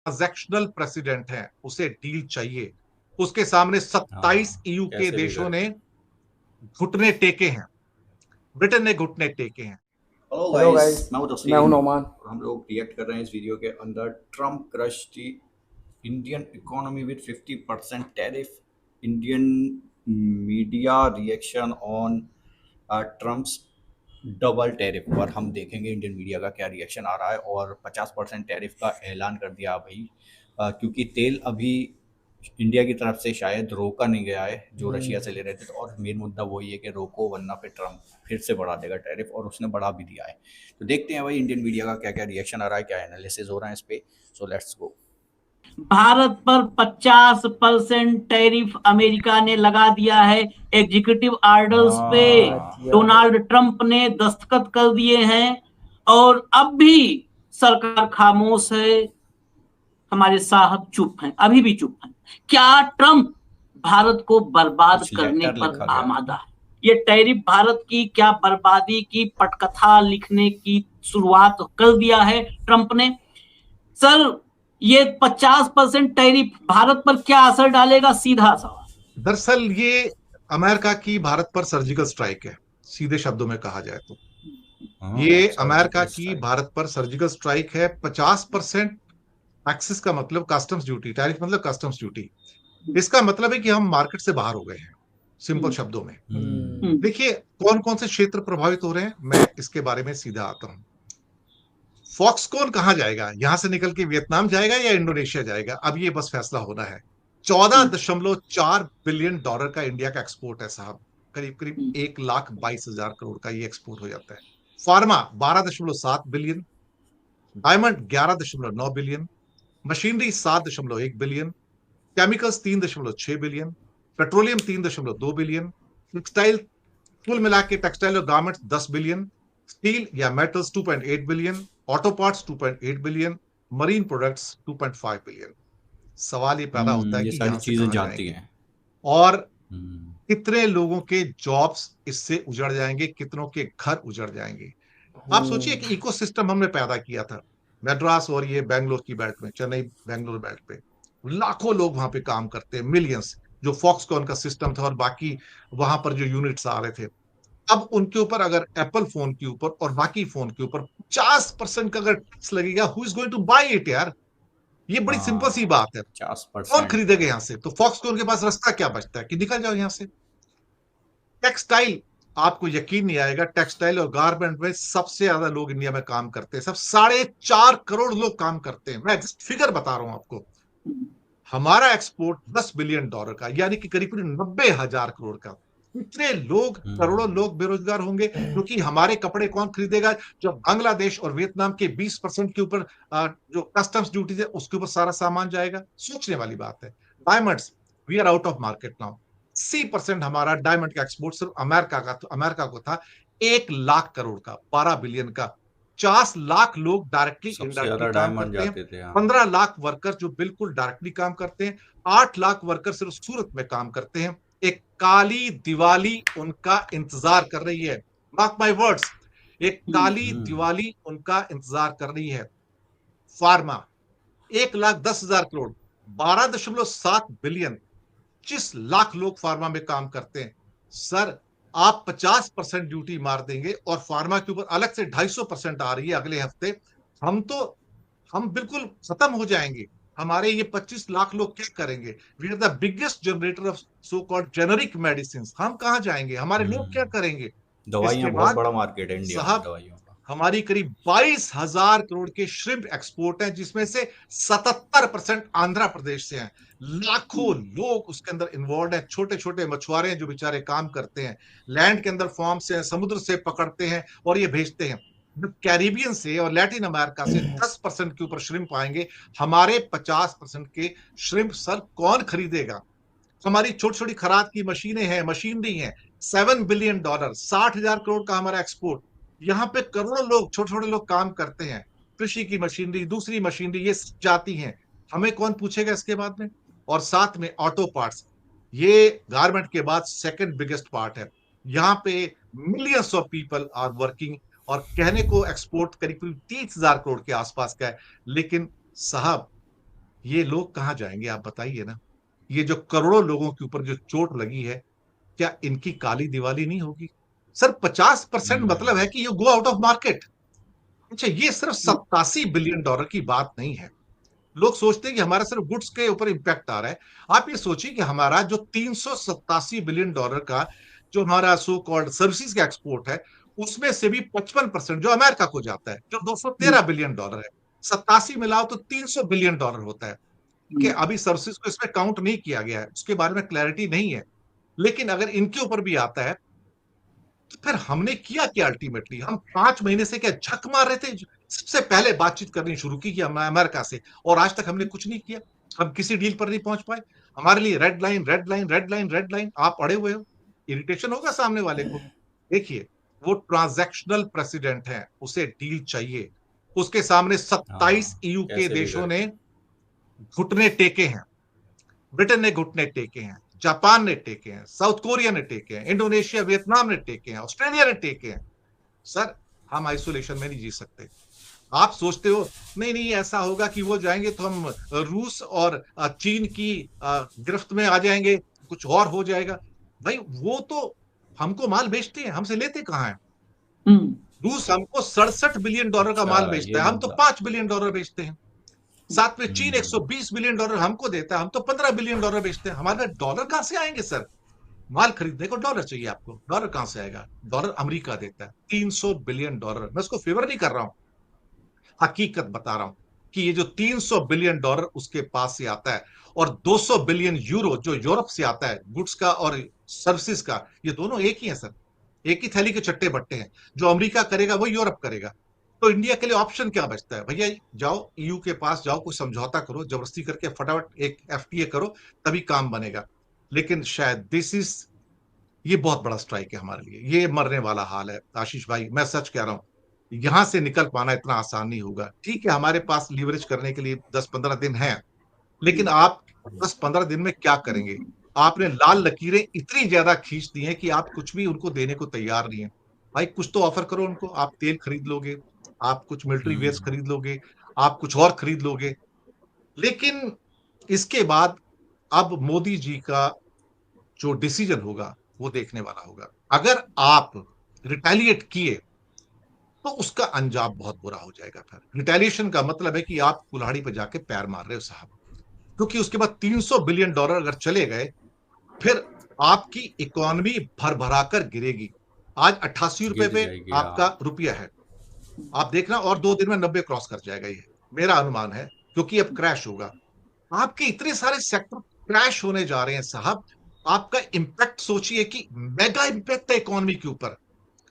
Transactional president है, उसे deal चाहिए। उसके सामने 27 हाँ, ईयू के कैसे भी देशों ने करके। घुटने टेके हैं, ब्रिटेन ने घुटने टेके हैं। हेलो हेलो गाइस, गाइस, मैं हूं मैं हूं तस्लीम नोमान। और हम लोग रिएक्ट कर रहे हैं इस वीडियो के अंदर। Trump crush the Indian economy with 50% tariff. Indian media reaction on Trump's double tariff पर हम देखेंगे इंडियन मीडिया का क्या रिएक्शन आ रहा है। और 50% टैरिफ का ऐलान कर दिया भाई, क्योंकि तेल अभी इंडिया की तरफ से शायद रोका नहीं गया है जो रशिया से ले रहे थे। तो और मेन मुद्दा वही है कि रोको, वरना फिर ट्रम्प फिर से बढ़ा देगा टैरिफ, और उसने बढ़ा भी दिया है। तो देखते हैं भाई इंडियन मीडिया का क्या क्या रिएक्शन आ रहा है, क्या एनालिसिस हो रहा है इस पे। So let's go. भारत पर 50% टैरिफ अमेरिका ने लगा दिया है एग्जीक्यूटिव ऑर्डर्स पे। डोनाल्ड ट्रंप ने दस्तखत कर दिए हैं और अब भी सरकार खामोश है। हमारे साहब चुप हैं, अभी भी चुप हैं। क्या ट्रंप भारत को बर्बाद कुछ करने लेटर पर लिखा गया। आमादा है? ये टैरिफ भारत की क्या बर्बादी की पटकथा लिखने की शुरुआत कर दिया है ट्रंप ने। सर, ये 50% टैरिफ भारत पर क्या असर डालेगा? सीधा सवाल। दरअसल ये अमेरिका की भारत पर सर्जिकल स्ट्राइक है, सीधे शब्दों में कहा जाए तो। ये अमेरिका सर्जिकल की स्ट्राइक। भारत पर सर्जिकल स्ट्राइक है। 50% टैक्सेस का मतलब कस्टम्स ड्यूटी, टैरिफ मतलब कस्टम्स ड्यूटी। इसका मतलब है कि हम मार्केट से बाहर हो गए हैं, सिंपल शब्दों में। देखिए कौन कौन से क्षेत्र प्रभावित हो रहे हैं, मैं इसके बारे में सीधा आता हूं। फॉक्सकॉन कहां जाएगा? यहां से निकल के वियतनाम जाएगा या इंडोनेशिया जाएगा? अब ये बस फैसला होना है। 14.4 बिलियन डॉलर का इंडिया का एक्सपोर्ट है साहब। करीब करीब 1,22,000 करोड़ का ये एक्सपोर्ट हो जाता है। Pharma 12.7 billion, diamond 11.9 billion, machinery 7.1 billion, chemicals 3.6 billion, petroleum 3.2 billion, textile, कुल मिला के टेक्सटाइल और गारमेंट्स 10 बिलियन, स्टील या metals 2.8 billion, auto parts 2.8 billion, marine products 2.5 billion. सवाल ये पैदा होता है ये कि सारी यहां से चीजें कहां जाती जाएंगे हैं। और हम्म, कितने लोगों के जॉब्स इससे उजड़ जाएंगे, कितनों के घर उजड़ जाएंगे। आप सोचिए कि इकोसिस्टम हमने पैदा किया था मद्रास और ये बेंगलोर की बेल्ट में, चेन्नई बेंगलोर बेल्ट पे। लाखों लोग वहां पे काम करते हैं, मिलियंस, जो फॉक्सकॉन का सिस्टम था और बाकी वहां पर जो यूनिट्स आ रहे थे। अब उनके ऊपर अगर एप्पल फोन के ऊपर और बाकी फोन के ऊपर 50% का अगर टैक्स लगेगा, who is going to buy it यार? ये बड़ी सिंपल सी हाँ, बात है। पचास कौन परसेंट खरीदेगा यहां से? तो फॉक्सकॉन के पास रास्ता क्या बचता है कि निकल जाओ यहां से। टेक्सटाइल, आपको यकीन नहीं आएगा, टेक्सटाइल और गारमेंट में सबसे ज्यादा लोग इंडिया में काम करते हैं। सब 4.5 करोड़ लोग काम करते हैं। मैं फिगर बता रहा हूं आपको। हमारा एक्सपोर्ट 10 बिलियन डॉलर का, यानी कि करीब करीब 90,000 करोड़ का। इतने लोग, करोड़ों लोग बेरोजगार होंगे, क्योंकि हमारे कपड़े कौन खरीदेगा? जो बांग्लादेश और वियतनाम के 20% के ऊपर जो कस्टम्स ड्यूटी है उसके ऊपर सारा सामान जाएगा। सोचने वाली बात है। Diamonds, we are out of market now. 80% हमारा डायमंड का एक्सपोर्ट सिर्फ अमेरिका का, तो अमेरिका को था 1 लाख करोड़ का, 12 बिलियन का। 50 लाख लोग डायरेक्टली सबसे इनडायरेक्टली ज्यादा काम डायमंड करते हैं। जाते थे। हाँ। 15 लाख वर्कर जो बिल्कुल डायरेक्टली काम करते हैं। 8 लाख वर्कर सिर्फ सूरत में काम करते हैं। एक काली दिवाली उनका इंतजार कर रही है। मार्क माय वर्ड्स, एक काली दिवाली उनका इंतजार कर रही है। फार्मा 1,10,000 करोड़, 12.7 बिलियन, 25 लाख लोग फार्मा में काम करते हैं। सर, आप 50% ड्यूटी मार देंगे और फार्मा के ऊपर अलग से 250% आ रही है अगले हफ्ते। हम तो हम बिल्कुल खत्म हो जाएंगे। हमारे ये 25 लाख लोग क्या करेंगे? We are the biggest generator of so called generic medicine. हम कहां जाएंगे? हमारे लोग क्या करेंगे? इसके दवाइयाँ, बहुत बाद बड़ा मार्केट है इंडिया में साहब, दवाइयों का। हमारी करीब 22,000 करोड़ के श्रिम्प एक्सपोर्ट हैं, जिसमें से 77% आंध्र प्रदेश से हैं। लाखों लोग उसके अंदर इन्वॉल्व हैं। छोटे छोटे मछुआरे हैं जो बेचारे काम करते हैं, लैंड के अंदर फार्म से, समुद्र से पकड़ते हैं और ये भेजते हैं। कैरिबियन से और लैटिन अमेरिका से 10% के ऊपर श्रिम्प आएंगे। हमारे 50% के श्रिम्प सर कौन खरीदेगा? हमारी छोटी छोटी खराद की मशीनें हैं, मशीनरी है। 7 बिलियन डॉलर, 60,000 करोड़ का हमारा एक्सपोर्ट। यहाँ पे करोड़ों लोग, छोटे छोटे लोग काम करते हैं। कृषि की मशीनरी, दूसरी मशीनरी, ये सब जाती हैं। हमें कौन पूछेगा इसके बाद में? और साथ में ऑटो पार्ट्स, ये गारमेंट के बाद सेकंड बिगेस्ट पार्ट है। यहाँ पे millions of people are working. और कहने को एक्सपोर्ट करीब करीब 30,000 करोड़ के आसपास का है, लेकिन साहब ये लोग कहाँ जाएंगे आप बताइए ना। ये जो करोड़ों लोगों के ऊपर जो चोट लगी है, क्या इनकी काली दिवाली नहीं होगी सर? 50% मतलब है कि you go out of market. अच्छा, ये सिर्फ $87 बिलियन की बात नहीं है। लोग सोचते हैं कि हमारा सिर्फ गुड्स के ऊपर इंपैक्ट आ रहा है। आप ये सोचिए कि हमारा जो $387 बिलियन का जो हमारा सो कॉल्ड सर्विसेज का एक्सपोर्ट है, उसमें से भी 55% जो अमेरिका को जाता है, जो $213 बिलियन है। 87 मिलाओ तो $300 बिलियन होता है। ठीक है, अभी सर्विसेज को इसमें काउंट नहीं किया गया है, उसके बारे में क्लैरिटी नहीं है। लेकिन अगर इनके ऊपर भी आता है तो फिर हमने किया क्या? अल्टीमेटली हम 5 महीने से क्या झक मार रहे थे? सबसे पहले बातचीत करनी शुरू की अमेरिका से, और आज तक हमने कुछ नहीं किया। हम किसी डील पर नहीं पहुंच पाए। हमारे लिए red line, red line, red line, red line, आप अड़े हुए हो। इरिटेशन होगा सामने वाले को। देखिए, वो ट्रांजैक्शनल प्रेसिडेंट है, उसे डील चाहिए। उसके सामने 27 हाँ, ईयू के कैसे भी देशों ने करके। घुटने टेके हैं। ब्रिटेन ने घुटने टेके हैं, जापान ने टेके हैं, साउथ कोरिया ने टेके हैं, इंडोनेशिया, वियतनाम ने टेके हैं, ऑस्ट्रेलिया ने टेके हैं। सर, हम आइसोलेशन में नहीं जी सकते। आप सोचते हो नहीं नहीं ऐसा होगा कि वो जाएंगे तो हम रूस और चीन की गिरफ्त में आ जाएंगे, कुछ और हो जाएगा। भाई वो तो हमको माल बेचते हैं, हमसे लेते कहाँ हैं? रूस हमको $67 बिलियन का माल अच्छा, बेचता ये है, हम तो मुद्दा। $5 बिलियन बेचते हैं। साथ में चीन हम्म। $120 बिलियन हमको देता है, हम तो $15 बिलियन बेचते हैं। हमारे डॉलर कहां से आएंगे सर? माल खरीदने को डॉलर चाहिए आपको, डॉलर कहां से आएगा? डॉलर अमेरिका देता है $300 बिलियन। मैं उसको फेवर नहीं कर रहा हूं, हकीकत बता रहा हूं कि ये जो $300 बिलियन उसके पास से आता है, और 200 बिलियन यूरो जो यूरोप से आता है गुड्स का और सर्विसेज का, ये दोनों एक ही है सर। एक ही थैली के चट्टे बट्टे हैं। जो अमेरिका करेगा वो यूरोप करेगा। तो इंडिया के लिए ऑप्शन क्या बचता है? भैया जाओ ईयू के पास जाओ, कुछ समझौता करो, जबरदस्ती करके फटाफट एक एफटीए करो, तभी काम बनेगा। लेकिन शायद दिस इज, ये बहुत बड़ा स्ट्राइक है हमारे लिए, ये मरने वाला हाल है आशीष भाई, मैं सच कह रहा हूं। यहां से निकल पाना इतना आसान नहीं होगा। ठीक है, हमारे पास लीवरेज करने के लिए 10-15 दिन है, लेकिन आप 10-15 दिन में क्या करेंगे? आपने लाल लकीरें इतनी ज्यादा खींच दी हैं कि आप कुछ भी उनको देने को तैयार नहीं है। भाई कुछ तो ऑफर करो उनको। आप तेल खरीद लोगे, आप कुछ मिलिट्री वेयर्स हम्म। खरीद लोगे, आप कुछ और खरीद लोगे, लेकिन इसके बाद अब मोदी जी का जो डिसीजन होगा वो देखने वाला होगा। अगर आप रिटेलिएट किए तो उसका अंजाम बहुत बुरा हो जाएगा। फिर रिटेलिएशन का मतलब है कि आप कुल्हाड़ी पे जाके पैर मार रहे हो साहब। क्योंकि उसके बाद $300 बिलियन अगर चले गए, फिर आपकी इकोनॉमी भर भरा कर गिरेगी। आज 88 रुपए गिर पे जाएगी, आपका हाँ। रुपया है। आप देखना और 2 दिन में 90 क्रॉस कर जाएगा, ये मेरा अनुमान है, क्योंकि अब क्रैश होगा। आपके इतने सारे सेक्टर क्रैश होने जा रहे हैं साहब। आपका इंपैक्ट सोचिए कि मेगा इंपैक्ट है इकोनॉमी के ऊपर।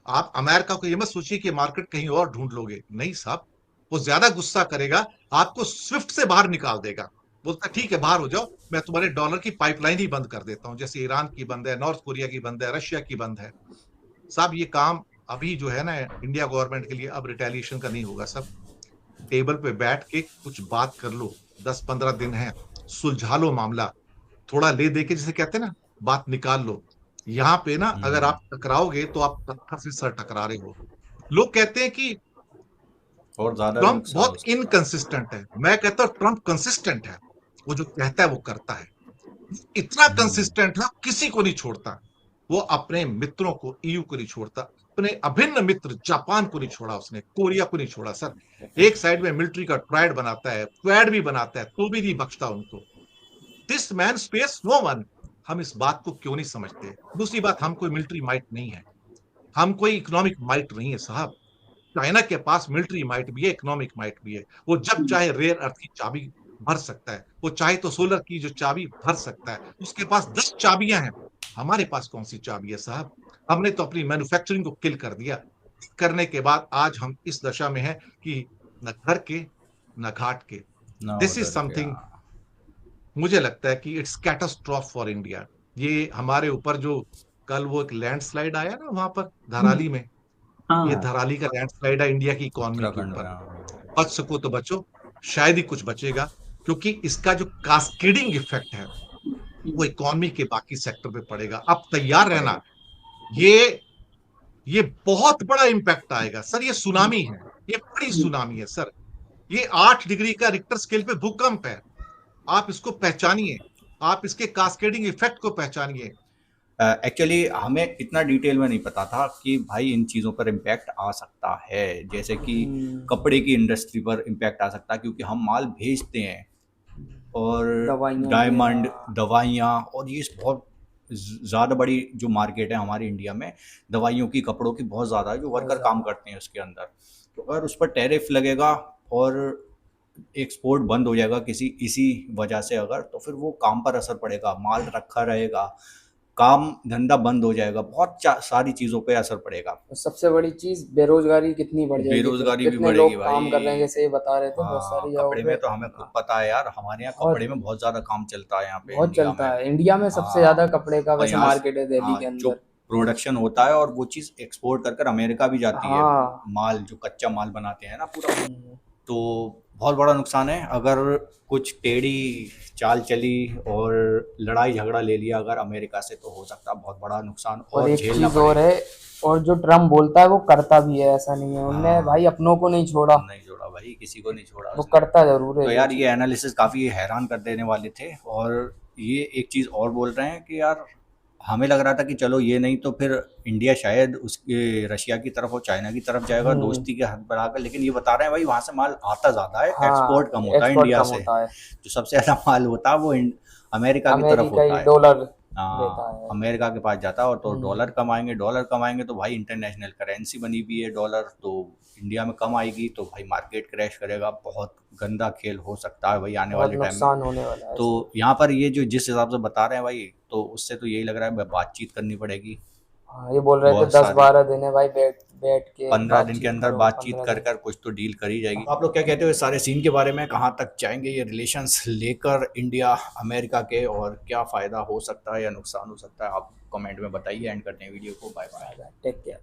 आप अमेरिका को ये मत सोचिए कि मार्केट कहीं और ढूंढ लोगे, नहीं साहब। वो ज्यादा गुस्सा करेगा, आपको स्विफ्ट से बाहर निकाल देगा। बोलता ठीक है बाहर हो जाओ, मैं तुम्हारे डॉलर की पाइपलाइन ही बंद कर देता हूं, जैसे ईरान की बंद है, नॉर्थ कोरिया की बंद है, रशिया की बंद है। साहब ये काम अभी जो है ना इंडिया गवर्नमेंट के लिए अब रिटेलिएशन का नहीं होगा। सब टेबल पे बैठ के कुछ बात कर लो, 10-15 दिन है, सुलझा लो मामला। थोड़ा ले दे के जिसे कहते हैं ना, बात निकाल लो। यहाँ पे ना अगर हम्म। आप टकराओगे तो आप पत्थर से सर टकरा रहे हो। लोग कहते हैं कि और ज्यादा ट्रंप नुकसान बहुत उसका। इनकंसिस्टेंट है। मैं कहता हूं ट्रंप कंसिस्टेंट है। वो जो कहता है वो करता है। इतना हम्म। कंसिस्टेंट है, किसी को नहीं छोड़ता। वो अपने मित्रों को, ईयू को नहीं छोड़ता, अपने अभिन्न मित्र जापान को नहीं छोड़ा, उसने कोरिया को नहीं छोड़ा सर। एक साइड में मिलिट्री का ट्रायड बनाता है, क्वाड भी बनाता है, तो भी नहीं बख्शता उनको। This man spares no one. हम इस बात को क्यों नहीं समझते? दूसरी बात, हम कोई मिलिट्री माइट नहीं है, हम कोई इकोनॉमिक माइट नहीं है साहब। चाइना के पास मिलिट्री माइट भी है, इकोनॉमिक माइट भी है। वो जब चाहे रेयर अर्थ की चाबी भर सकता है, वो चाहे तो सोलर की जो चाबी भर सकता है। उसके पास 10 चाबियां हैं। हमारे पास कौन सी चाबी है साहब? हमने तो अपनी मैन्युफैक्चरिंग को किल कर दिया। करने के बाद आज हम इस दशा में हैं कि न घर के न घाट के। ना दिस इज उधर के, समथिंग, हाँ। मुझे लगता है कि इट्स कैटास्ट्रॉफ फॉर इंडिया। ये हमारे ऊपर जो कल वो एक लैंडस्लाइड आया ना वहां पर धराली में, ये हाँ, धराली का लैंडस्लाइड है इंडिया की इकोनॉमी के उत्तराखंड ऊपर। में, हाँ। बच सको तो बचो, शायद ही कुछ बचेगा। क्योंकि इसका जो कास्केडिंग इफेक्ट है वो इकोनॉमी के बाकी सेक्टर पे पड़ेगा। अब तैयार रहना, पड़ेगा। ये ये बहुत बड़ा इंपैक्ट आएगा सर। ये सुनामी है, ये बड़ी सुनामी है सर। ये 8 डिग्री का रिक्टर स्केल पे भूकंप है। आप इसको पहचानिए, आप इसके कास्केडिंग इफेक्ट को पहचानिए। एक्चुअली हमें इतना डिटेल में नहीं पता था कि भाई इन चीज़ों पर इम्पैक्ट आ सकता है, जैसे कि कपड़े की इंडस्ट्री पर इम्पैक्ट आ सकता है, क्योंकि हम माल भेजते हैं और दवाइयाँ डायमंड, वगैरह। दवाइयाँ, और ये बहुत ज़्यादा बड़ी जो मार्केट है हमारे इंडिया में दवाइयों की, कपड़ों की बहुत ज़्यादा है, जो बहुत वर्कर काम ज़्यादा। करते हैं उसके अंदर। तो अगर उस पर टैरिफ लगेगा और एक्सपोर्ट बंद हो जाएगा किसी इसी वजह से, अगर तो फिर वो काम पर असर पड़ेगा, माल रखा रहेगा, काम धंधा बंद हो जाएगा, बहुत सारी चीज़ों पे असर पड़ेगा। और सबसे बड़ी चीज बेरोजगारी कितनी बढ़ जाएगी, बेरोजगारी भी कितने बढ़ेगी लोग काम कर रहे हैं, भाई। जैसे ये बता रहे थे बहुत हाँ, सारी जगहों कपड़े पे में तो हमें खुद पता है यार, हमारे यहाँ बहुत कपड़े में बहुत ज़्यादा काम चलता है यहाँ पे बहुत इंडिया चलता में। है। इंडिया में सबसे हाँ, ज्यादा कपड़े का और वैसे यहाँ मार्केट है दिल्ली के जो अंदर। प्रोडक्शन होता है और वो चीज़ एक्सपोर्ट कर कर अमेरिका भी जाती है, हाँ। माल जो कच्चा माल बनाते हैं ना पूरा। हम्म। तो बहुत बड़ा नुकसान है अगर कुछ टेढ़ी चाल चली और लड़ाई झगड़ा ले लिया अगर अमेरिका से, तो हो सकता है बहुत बड़ा नुकसान और और एक झेलना चीज और पड़े। है, और जो ट्रम्प बोलता है वो करता भी है, ऐसा नहीं है। उनने हाँ। भाई अपनों को नहीं छोड़ा, नहीं छोड़ा भाई, किसी को नहीं छोड़ा वो उसने। करता जरूर है तो जो यार चीज़। ये एनालिसिस काफ़ी हैरान कर देने वाले थे। और ये एक चीज़ और बोल रहे हैं कि यार हमें लग रहा था कि चलो ये नहीं तो फिर इंडिया शायद उसके रशिया की तरफ और चाइना की तरफ जाएगा दोस्ती के हाथ बढ़ाकर, लेकिन ये बता रहे हैं भाई वहाँ से माल आता ज़्यादा है, हाँ, एक्सपोर्ट कम होता है एक्सपोर्ट इंडिया कम से। होता है। जो सबसे ज़्यादा माल होता है वो अमेरिका की तरफ अमेरिका होता ही है। डॉलर देता हाँ, है। अमेरिका के पास जाता है, और तो डॉलर कमाएंगे तो भाई इंटरनेशनल करेंसी बनी हुई है डॉलर, तो इंडिया में कम आएगी तो भाई मार्केट क्रैश करेगा, बहुत गंदा खेल हो सकता है भाई आने बहुत वाले टाइम में। नुकसान होने वाला है। तो यहाँ पर ये जो जिस हिसाब से बता रहे हैं भाई, तो उससे तो यही लग रहा है बातचीत करनी पड़ेगी। हाँ, ये बोल रहे थे बहुत 10-12 दिन है भाई, बैठ के 15 दिन के अंदर करो, बातचीत 15 कर दिन। कर कुछ तो डील करी जाएगी। आप लोग क्या कहते हो इस सारे सीन के बारे में, कहाँ तक जाएंगे ये रिलेशंस लेकर इंडिया अमेरिका के, और क्या फ़ायदा हो सकता है या नुकसान हो सकता है, आप कमेंट में बताइए। एंड करते हैं वीडियो को, बाय बाय। Take care.